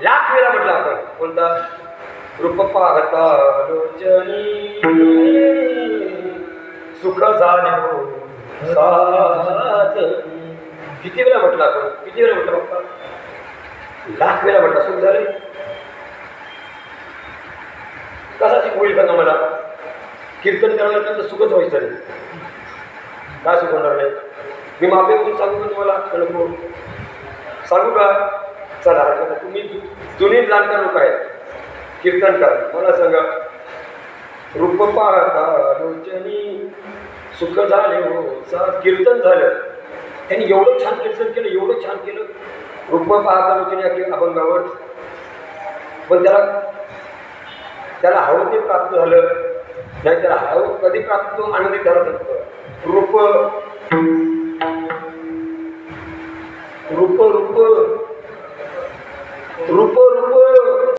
लाख वेळा म्हटलं आपण. कोणता? रूप पाहता लोचनी सुख झाले हो साजनी. किती वेळा म्हटलं आपण? किती वेळा म्हटलं बाप्पा? लाख वेळा म्हटलं. सुख झाले कसा शिकवली सांगा मला? कीर्तन करण्यापर्यंत सुखच व्हायचं नाही. काय सुख होणार नाही? मी माफी करून सांगू का तुम्हाला? नको सांगू का? चला तुम्ही जुनी जाणकार लोक आहेत, कीर्तनकार. मला सांगा, रूप पाहता लोचनी सुख झाले हो सा. कीर्तन झालं, त्यांनी एवढं छान कीर्तन केलं, एवढं छान केलं. रूप पाहता लोचनी अभंगावर. पण त्याला हवं ते प्राप्त झालं नाही. त्याला हवं कधी प्राप्त तो आनंदित झाला शकतो. रूप रूप रूप रूप